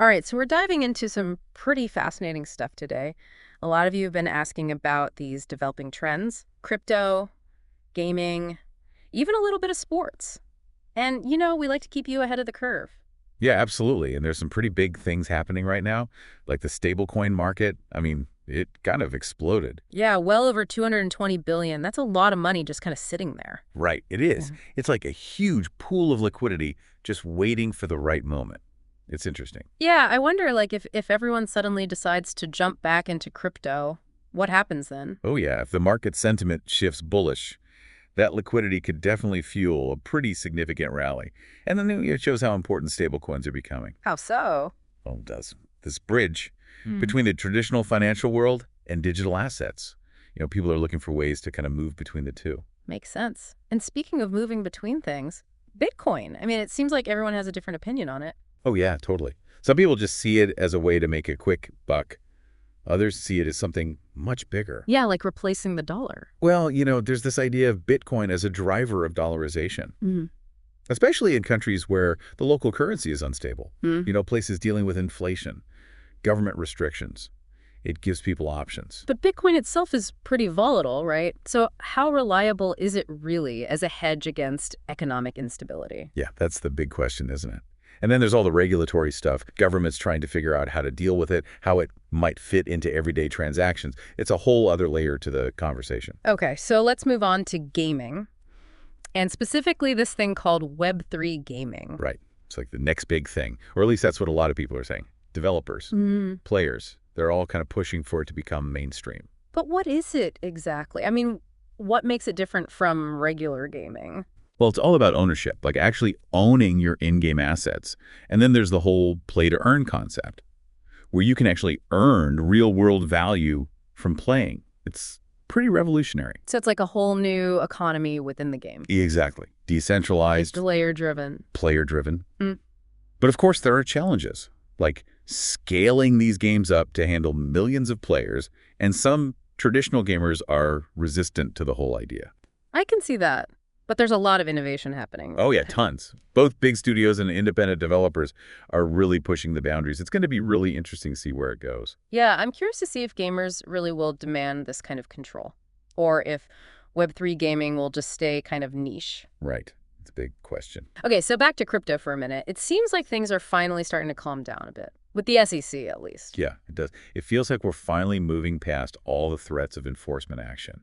All right, so we're diving into some pretty fascinating stuff today. A lot of you have been asking about these developing trends, crypto, gaming, even a little bit of sports. And, we like to keep you ahead of the curve. Yeah, absolutely. And there's some pretty big things happening right now, like the stablecoin market. I mean, it kind of exploded. Yeah, well over 220 billion. That's a lot of money just kind of sitting there. Right, it is. Mhm. It's like a huge pool of liquidity just waiting for the right moment. It's interesting. Yeah, I wonder if everyone suddenly decides to jump back into crypto, what happens then? Oh yeah, if the market sentiment shifts bullish, that liquidity could definitely fuel a pretty significant rally. And then it shows how important stablecoins are becoming. How so? Well, it does. This bridge Mm. between the traditional financial world and digital assets. People are looking for ways to kind of move between the two. Makes sense. And speaking of moving between things, Bitcoin. I mean, it seems like everyone has a different opinion on it. Oh, yeah, totally. Some people just see it as a way to make a quick buck. Others see it as something much bigger. Yeah, like replacing the dollar. Well, there's this idea of Bitcoin as a driver of dollarization, Mm. especially in countries where the local currency is unstable. Mm. Places dealing with inflation, government restrictions. It gives people options. But Bitcoin itself is pretty volatile, right? So how reliable is it really as a hedge against economic instability? Yeah, that's the big question, isn't it? And then there's all the regulatory stuff. Governments trying to figure out how to deal with it, how it might fit into everyday transactions. It's a whole other layer to the conversation. Okay, so let's move on to gaming, and specifically this thing called Web3 gaming. Right. It's like the next big thing, or at least that's what a lot of people are saying. Developers, Mm. players, they're all kind of pushing for it to become mainstream. But what is it exactly? I mean, what makes it different from regular gaming? Well, it's all about ownership, like actually owning your in-game assets. And then there's the whole play-to-earn concept, where you can actually earn real-world value from playing. It's pretty revolutionary. So it's like a whole new economy within the game. Exactly. It's Decentralized, layer-driven. player-driven. Mm. But of course, there are challenges, like scaling these games up to handle millions of players, and some traditional gamers are resistant to the whole idea. I can see that. But there's a lot of innovation happening. Oh yeah, tons. Both big studios and independent developers are really pushing the boundaries. It's going to be really interesting to see where it goes. Yeah, I'm curious to see if gamers really will demand this kind of control, or if Web3 gaming will just stay kind of niche. Right. It's a big question. Okay, so back to crypto for a minute. It seems like things are finally starting to calm down a bit, with the SEC at least. Yeah, it does. It feels like we're finally moving past all the threats of enforcement action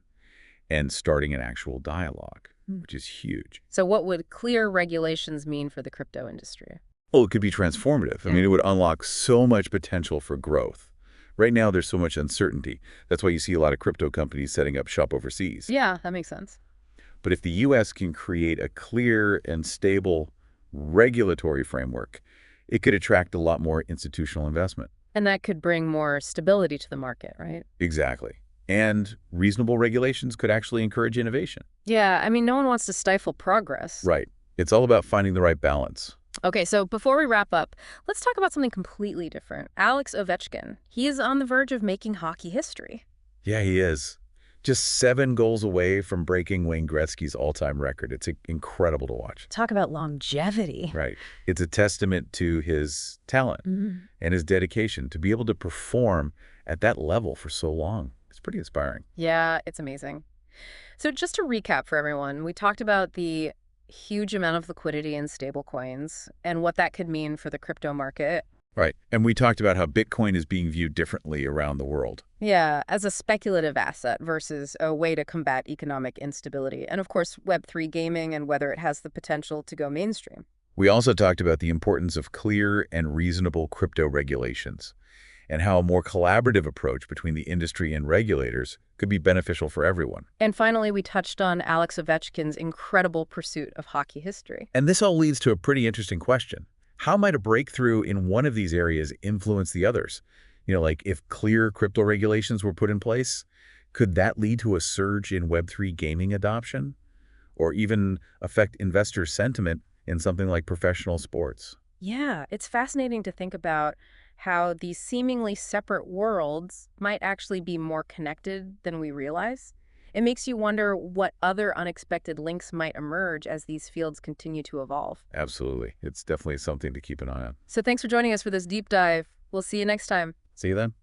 and starting an actual dialogue, which is huge. So what would clear regulations mean for the crypto industry? Oh, it could be transformative. I mean, it would unlock so much potential for growth. Right now, there's so much uncertainty. That's why you see a lot of crypto companies setting up shop overseas. Yeah, that makes sense. But if the U.S. can create a clear and stable regulatory framework, it could attract a lot more institutional investment. And that could bring more stability to the market, right? Exactly. And reasonable regulations could actually encourage innovation. Yeah, I mean, no one wants to stifle progress. Right. It's all about finding the right balance. Okay, so before we wrap up, let's talk about something completely different. Alex Ovechkin. He is on the verge of making hockey history. Yeah, he is. Just 7 goals away from breaking Wayne Gretzky's all-time record. It's incredible to watch. Talk about longevity. Right. It's a testament to his talent and his dedication to be able to perform at that level for so long. It's pretty inspiring. Yeah, it's amazing. So just to recap for everyone, we talked about the huge amount of liquidity in stablecoins and what that could mean for the crypto market. Right. And we talked about how Bitcoin is being viewed differently around the world. Yeah, as a speculative asset versus a way to combat economic instability. And of course, Web3 gaming and whether it has the potential to go mainstream. We also talked about the importance of clear and reasonable crypto regulations and how a more collaborative approach between the industry and regulators could be beneficial for everyone. And finally, we touched on Alex Ovechkin's incredible pursuit of hockey history. And this all leads to a pretty interesting question. How might a breakthrough in one of these areas influence the others? Like if clear crypto regulations were put in place, could that lead to a surge in Web3 gaming adoption? Or even affect investor sentiment in something like professional sports? Yeah, it's fascinating to think about how these seemingly separate worlds might actually be more connected than we realize. It makes you wonder what other unexpected links might emerge as these fields continue to evolve. Absolutely. It's definitely something to keep an eye on. So thanks for joining us for this deep dive. We'll see you next time. See you then.